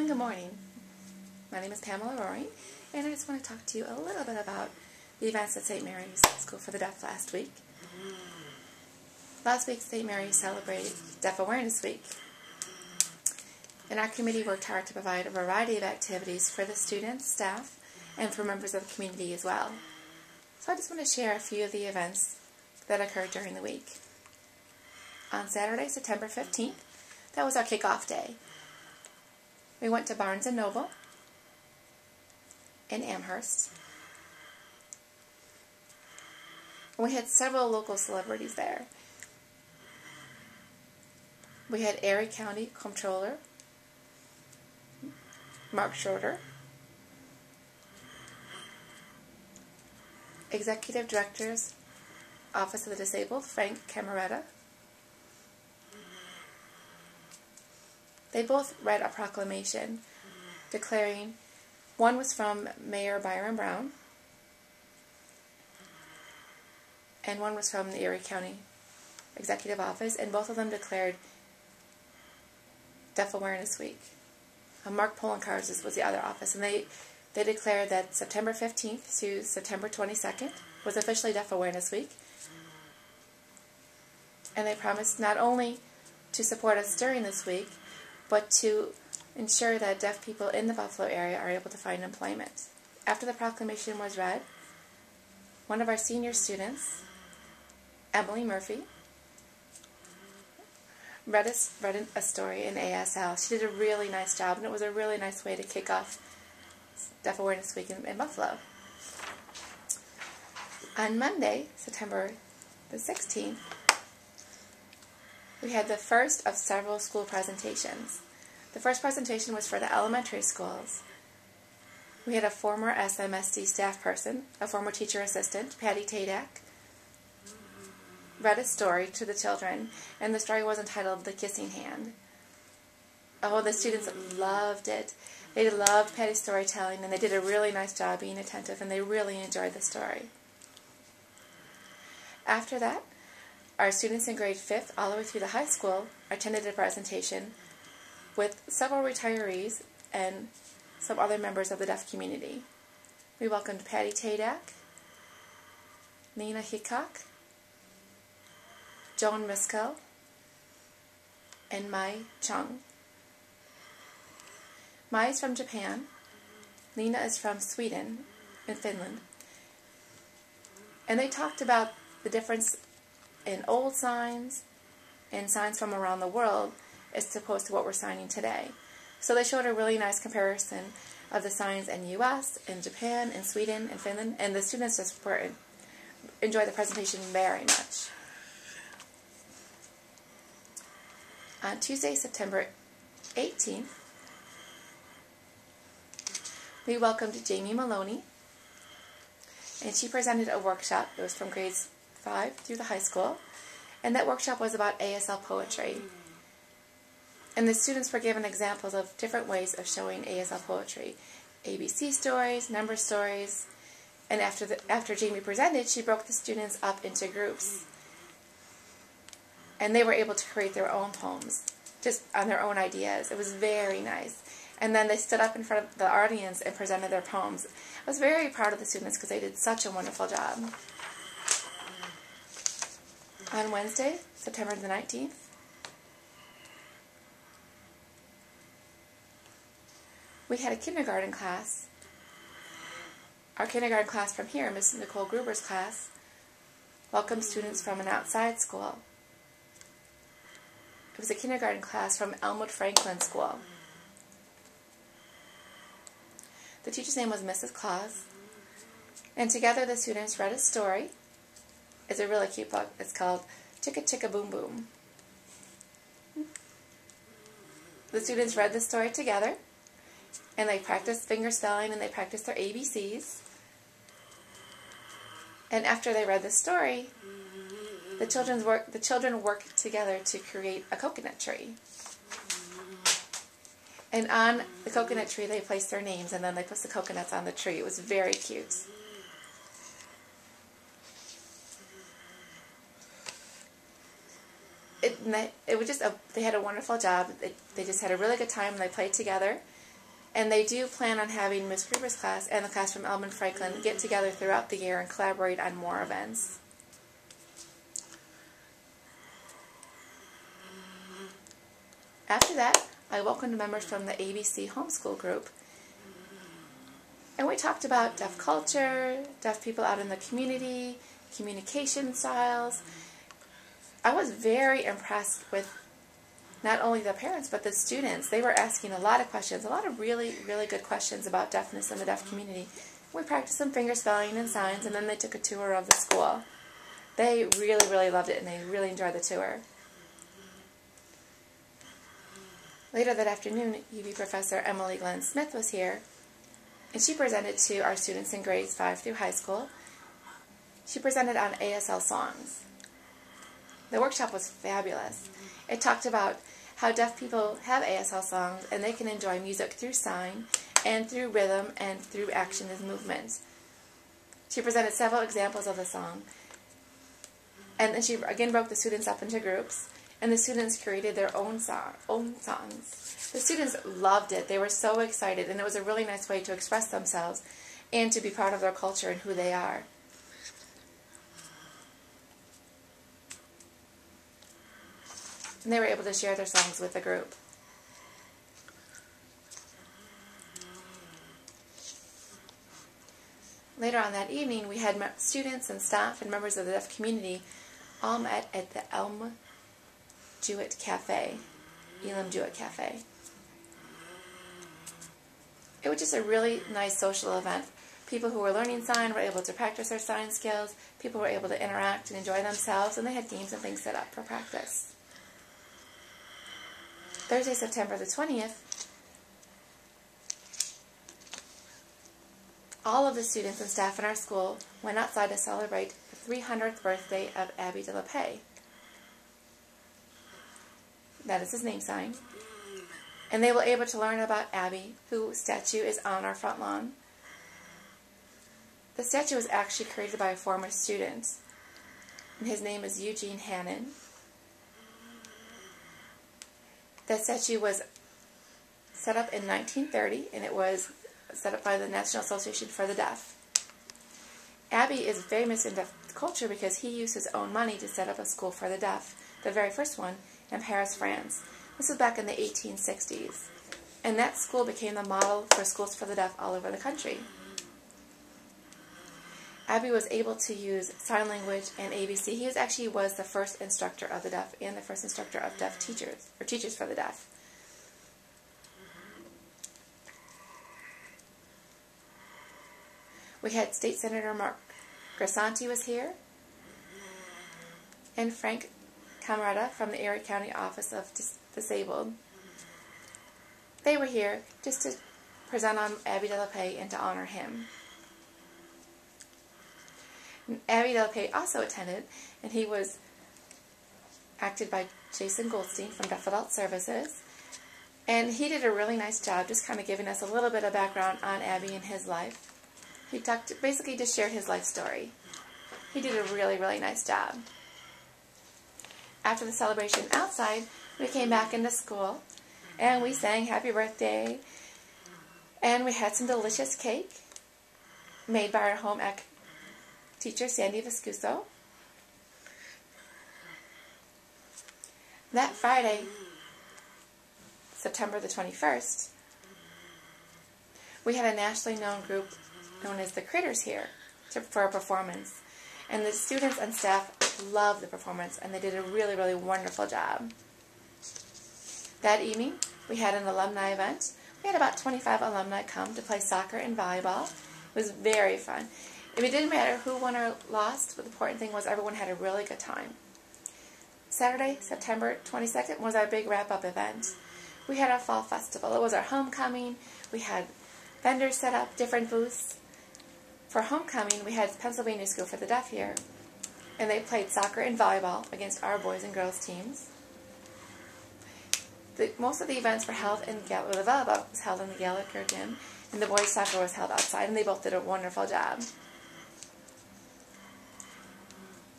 Good morning. My name is Pamela Rohring, and I just want to talk to you a little bit about the events at St. Mary's School for the Deaf last week. Last week, St. Mary's celebrated Deaf Awareness Week, and our committee worked hard to provide a variety of activities for the students, staff, and for members of the community as well. So I just want to share a few of the events that occurred during the week. On Saturday, September 15th, that was our kickoff day. We went to Barnes & Noble in Amherst. We had several local celebrities there. We had Erie County Comptroller Mark Schroeder, Executive Director's Office of the Disabled Frank Cameretta. They both read a proclamation declaring, one was from Mayor Byron Brown, and one was from the Erie County Executive Office, and both of them declared Deaf Awareness Week. Mark Polencar's was the other office, and they declared that September 15th to September 22nd was officially Deaf Awareness Week, and they promised not only to support us during this week, but to ensure that deaf people in the Buffalo area are able to find employment. After the proclamation was read, one of our senior students, Emily Murphy, read a story in ASL. She did a really nice job, and it was a really nice way to kick off Deaf Awareness Week in Buffalo. On Monday, September the 16th, we had the first of several school presentations. The first presentation was for the elementary schools. We had a former SMSD staff person, a former teacher assistant, Patty Tadak, read a story to the children, and the story was entitled The Kissing Hand. Oh, the students loved it. They loved Patty's storytelling, and they did a really nice job being attentive, and they really enjoyed the story. After that, our students in grade 5th all the way through the high school attended a presentation with several retirees and some other members of the deaf community. We welcomed Patty Tadak, Nina Hickok, Joan Miskell, and Mai Chung. Mai is from Japan. Nina is from Sweden and Finland. And they talked about the difference in old signs and signs from around the world as opposed to what we're signing today. So they showed a really nice comparison of the signs in U.S., in Japan, in Sweden, and Finland, and the students just enjoyed the presentation very much. On Tuesday, September 18th, we welcomed Jamie Maloney, and she presented a workshop. It was from grades 5 through the high school, and that workshop was about ASL poetry. And the students were given examples of different ways of showing ASL poetry. ABC stories, number stories, and after Jamie presented, she broke the students up into groups. And they were able to create their own poems, just on their own ideas. It was very nice. And then they stood up in front of the audience and presented their poems. I was very proud of the students because they did such a wonderful job. On Wednesday, September the 19th, we had a kindergarten class. Our kindergarten class from here, Miss Nicole Gruber's class, welcomed students from an outside school. It was a kindergarten class from Elmwood Franklin School. The teacher's name was Mrs. Claus, and together the students read a story. It's a really cute book. It's called Chicka Chicka Boom Boom. The students read the story together, and they practiced finger spelling, and they practiced their ABCs. And after they read the story, the children worked together to create a coconut tree. And on the coconut tree, they placed their names, and then they put the coconuts on the tree. It was very cute. It was just they had a wonderful job. They just had a really good time, and they played together. And they do plan on having Ms. Gruber's class and the class from Elman Franklin get together throughout the year and collaborate on more events. After that, I welcomed members from the ABC homeschool group. And we talked about deaf culture, deaf people out in the community, communication styles. I was very impressed with not only the parents, but the students. They were asking a lot of questions, a lot of really, really good questions about deafness in the deaf community. We practiced some finger spelling and signs, and then they took a tour of the school. They really, really loved it, and they really enjoyed the tour. Later that afternoon, UB Professor Emily Glenn Smith was here, and she presented to our students in grades 5 through high school. She presented on ASL songs. The workshop was fabulous. It talked about how deaf people have ASL songs and they can enjoy music through sign and through rhythm and through action and movements. She presented several examples of the song, and then she again broke the students up into groups, and the students created their own songs. The students loved it. They were so excited, and it was a really nice way to express themselves and to be proud of their culture and who they are. And they were able to share their songs with the group. Later on that evening, we had students and staff and members of the deaf community all met at the Elam Jewett Cafe. It was just a really nice social event. People who were learning sign were able to practice their sign skills. People were able to interact and enjoy themselves, and they had games and things set up for practice. Thursday, September the 20th, all of the students and staff in our school went outside to celebrate the 300th birthday of Abby de la Paix. That is his name sign. And they were able to learn about Abby, whose statue is on our front lawn. The statue was actually created by a former student, and his name is Eugene Hannon. That statue was set up in 1930, and it was set up by the National Association for the Deaf. Abby is famous in deaf culture because he used his own money to set up a school for the deaf, the very first one, in Paris, France. This was back in the 1860s. And that school became the model for schools for the deaf all over the country. Abby was able to use sign language and ABC. He was the first instructor of the deaf and the first instructor of deaf teachers, or teachers for the deaf. We had State Senator Mark Grisanti was here, and Frank Camarada from the Erie County Office of Disabled. They were here just to present on Abby de la Paix and to honor him. And Abby de la Paix also attended, and he was acted by Jason Goldstein from Deaf Adult Services. And he did a really nice job just kind of giving us a little bit of background on Abby and his life. He basically just shared his life story. He did a really, really nice job. After the celebration outside, we came back into school, and we sang Happy Birthday, and we had some delicious cake made by our home ec teacher, Sandy Viscuso. That Friday, September the 21st, we had a nationally known group known as the Critters here for a performance. And the students and staff loved the performance, and they did a really, really wonderful job. That evening, we had an alumni event. We had about 25 alumni come to play soccer and volleyball. It was very fun. It didn't matter who won or lost, but the important thing was everyone had a really good time. Saturday, September 22nd, was our big wrap-up event. We had our fall festival. It was our homecoming. We had vendors set up, different booths. For homecoming, we had Pennsylvania School for the Deaf here, and they played soccer and volleyball against our boys and girls teams. Most of the events were held in the volleyball was held in the Gallagher Gym, and the boys' soccer was held outside, and they both did a wonderful job.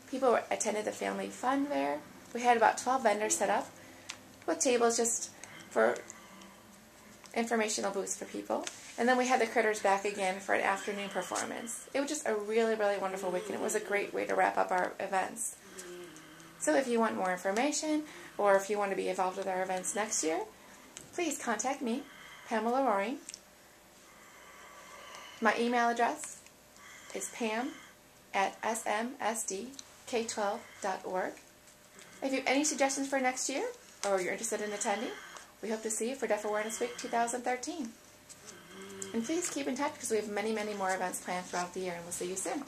People attended the family fun fair. We had about 12 vendors set up with tables just for informational booths for people. And then we had the Critters back again for an afternoon performance. It was just a really, really wonderful weekend. It was a great way to wrap up our events. So if you want more information, or if you want to be involved with our events next year, please contact me, Pamela Rohring. My email address is pam@smsdk12.org. If you have any suggestions for next year, or you're interested in attending, we hope to see you for Deaf Awareness Week 2013. And please keep in touch because we have many, many more events planned throughout the year, and we'll see you soon.